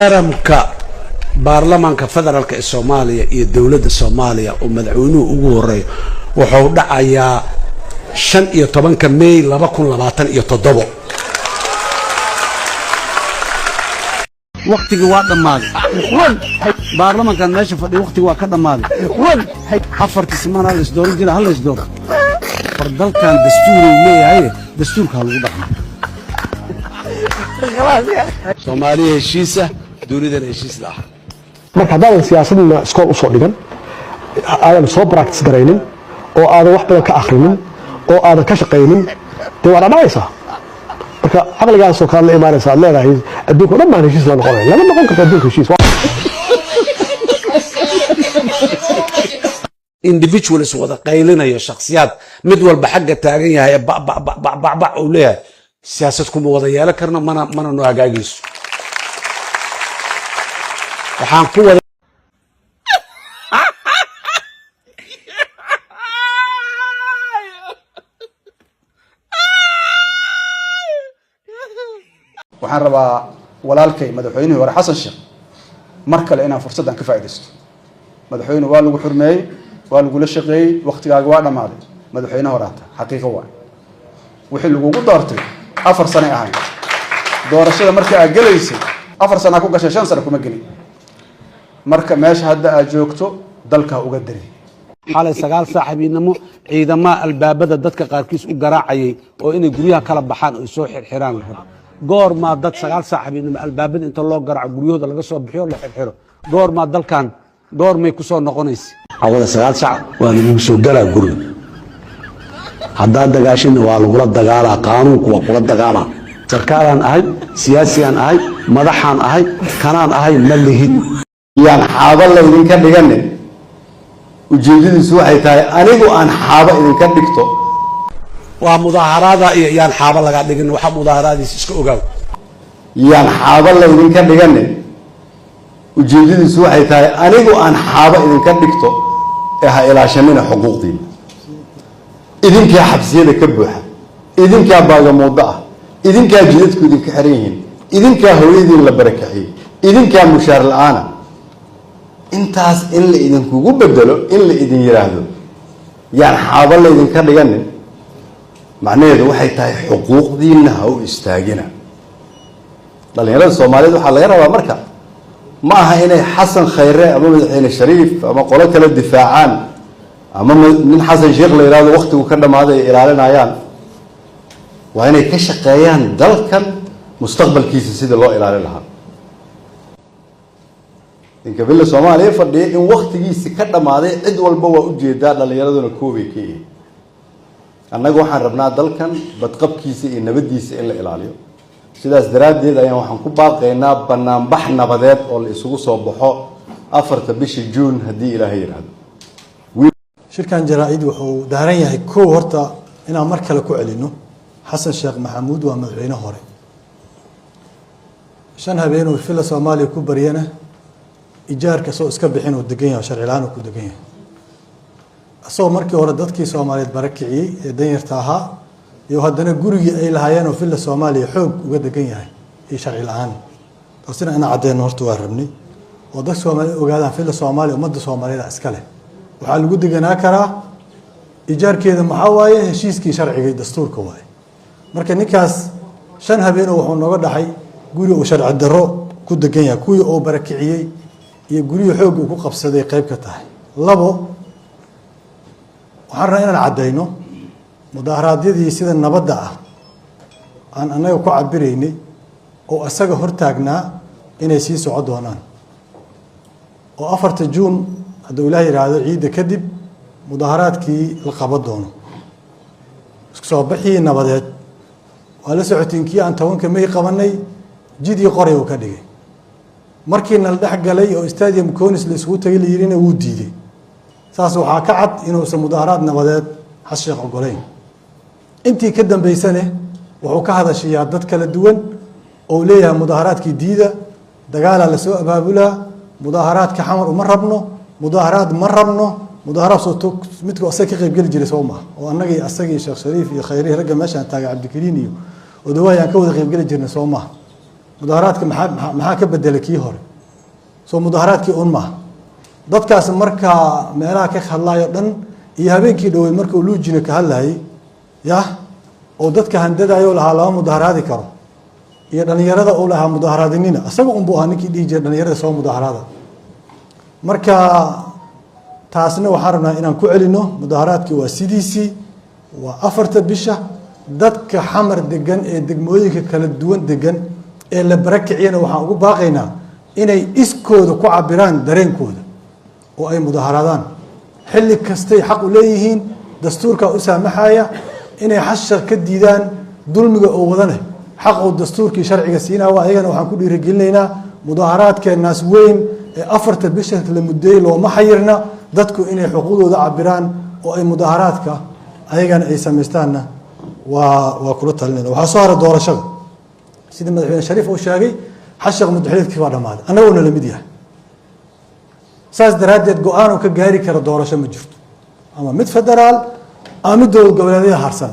qaranka baarlamaanka federaalka ee Soomaaliya iyo dawladda Soomaaliya oo madaxweynuhu ugu horeeyo wuxuu dhacayaa 15 May 2027 waqtiga waa dhamaaday baarlamaankan meesha fadhiyo waqtiga waa ka dhamaaday afartii sano la isdoorin jira hal isdoor fardalkan dastuur uu leeyahay dastuurka lagu dhaqmo Soomaaliya heshiisa dawladda heshiis ah marka hadaan siyaasadna iskool u soo dhigan aadan soo practice gareynin oo aadan wax badan ka akhrinin oo aadan ka shaqeynin dee waa dhacaysa marka aqligaas oo kale la imaanaysa leedahay adduunka dhan baan heshiis la noqonay lama noqon karto adduunka heshiis individuals wada qaylinayo shakhsiyaad mid walba xagga taagan yahay ba uu leeyahay siyaasad kuma wada yeelan karno mana noo hagaagayso waxaan ku wada waxaan rabaa walaalkay madaxweynuhu hore xasan sheekh mar kale inaan fursadan ka faa'iideysto madaxweynuhu waa lagu xurmeeyay waa lagu la shaqeeyay waqtigaaga waa dhamaaday madaxweynaha horaata xaqiiqo waa wixii lagu doortay 4 sano ahayn doorashada markii aad galeysay 4 sano ku gashay 5 sano kuma gelin marka meesha hadda aad joogto dalka uga dari xalay 9 saaxiibinimo ciidamada albaabada dadka qaarkiis u garaacayay oo inay guryaha kala baxaan oo soo xirxiraan goor ma dad 9 saaxiibinimo albaabada inta loo garaaco guryahooda laga soo bixiyo la xirxiro goor ma dalkan goor may ku soo noqonaysaa awada 9 saac waa lagu soo galaa guriga hadda dagaashin waa lagu la dagaalaa qaanuunku waa kula dagaalaa sarkaalan ahay siyaasiyan ahay madaxan ahay kanaan ahay malihid yaan xaaba la idinka dhigane ujeedadiisu waxay tahay anigu aan xaaba idinka dhigto waa mudaaharaada iyo yaan xaaba laga dhigin waxa mudaaharaadiis iska ogaaw yaan xaaba la idinka dhigane ujeedadiisu waxay tahay anigu aan xaaba idinka dhigto ee ha ilaashanina xuquuqdiina idinkaa xabsiyada ka buuxa idinkaa baagamuuddo ah idinkaa jidadku idinka xiran yihiin idinkaa hooyadiin la barakaciyey idinkaa mushaar la-aana intaas in la idinkugu bedelo in la idin yiraahdo yaan xaaba la idinka dhiganin macnaheedu waxay tahay xuquuqdiina ha u istaagina dhalinyarada Soomaaliyeed waxaa laga rabaa marka ma aha inay xasan khayre ama madaxweyne shariif ama qolo kale difaacaan ama nin xasan sheekh la yiraahdo waqtigu ka dhamaaday ilaalinayaan waa inay ka shaqeeyaan dalkan mustaqbalkiisa sida loo ilaalin lahaa inka billa Soomaaliya fadhiya in waqtigiisa ka dhamaaday cid walba waa u jeedaa dhalinyaraduna koobay ka yihiin annagu waxaan rabnaa dalkan badqabkiisa iyo nabadiisa in la ilaaliyo sidaas daraadeed ayaan waxaan ku baaqaynaa banaanbax nabadeed oo la isugu soo baxo 4 bisha June hadii Ilaahay yiraahdo shirkan jaraa'id wuxuu daaran yahay koow horta inaan mar kale ku celino xasan sheekh maxamuud waa madaxweyne hore 5 habeen oo fila Soomaaliya ku bariyana ijaarka soo iska bixin oo degan yahay sharci la'aan ku degan yahay asoo markii hore dadkii Soomaaliyeed barakiciyay ee danyarta ahaa iyo haddana gurigii ay lahaayeen oo fila Soomaaliya xoog uga degan yahay ee sharci la'aan taasina ina cadeyn horta waa rabnay oo dadka Soomaaliyeed ogaadaan fila Soomaaliya ummadda Soomaaliyeed iska leh waxa lagu deganaa karaa ijaarkeeda maxaa waaye heshiiskii sharciga dastuurka waaye marka ninkaas 5 habeen oo wuxuu nooga dhaxay guri oo sharci darro ku degan yahay kuwii oo barakiciyay iyo guriyo xoog uu ku qabsaday qayb ka tahay labo waxaan rabaa inaan cadeyno mudaaharaadiyadii sida nabadda ah aan anaga ku cabiraynay oo asaga hortaagnaa inay sii socon doonaan oo 4 Juun hadduu Ilaahay yiraahdo ciida kadib mudaaharaadkii la qaban doono isku soo bixii nabadeed waa la socotiinkii aan 10 May qabanay jidii qoray oo ka dhigay markiina la dhaxgalay oo stadium Konis la isugu tagay liirina wuu diiday saas waxa ka cad inuu sa mudaaharaad nabadeed xas sheekh ogoleyn intii ka dambeysane wuxuu ka hadashiyaa dad kala duwan oo leeyahay mudaaharaadkii diida dagaal la soo abaabulaa mudaaharaadka xamar uma rabno mudaaharaad ma rabno mudaaharaad soo midku asaga ka qayb gali jiray Soomaa oo annaga iyo asaga iyo Sheekh Shariif iyo Khayri ragga meeshan taaga Cabdikariin iyo oo dawaayaan ka wada qayb gali jirnay Soomaa mudaharaadka maxaa ka bedelay kii hore soo mudaharaadkii un maaha dadkaas markaa meelaha ka hadlaayo dhan iyo habeenkii dhoweyd marka uu luujina ka hadlayay yah oo dadka handadayo lahaa lama mudaharaadi karo iyo dhalinyarada uu lahaa mudaharaadinina isaga unbuu ahaa ninkii dhihi jiray dhalinyarada soo mudaharaada marka taasna waxaan rabnaa inaan ku celino mudaharaadkii waa sidiisii waa 4 bisha dadka xamar degan ee degmooyinka kala duwan degan ee la barakiciyana waxaan ugu baaqaynaa inay iskooda ku cabiraan dareenkooda oo ay mudaharaadaan xilli kastay xaq u leeyihiin dastuurka u saamaxaya inay xashar ka diidaan dulmiga oo wadane xaq uu dastuurkii sharciga siinaa waa ayagana waxaan ku dhiirigelinaynaa mudaharaadkeenaas weyn ee 4 bisha la mudeeyay looma xayirna dadku inay xuquuqdooda cabiraan oo ay mudaharaadka ayagana ay samaystaanna waa kula talinayna waxaa soo hara doorashada sida madaxweyne shariif uu sheegay xashaq madaxweynekii waa dhammaaday annaguna la mid yahay saas daraaddeed go-aan uu ka gaari kara doorasho ma jirto ama mid federaal ama mid dowlad goboleedyada harsan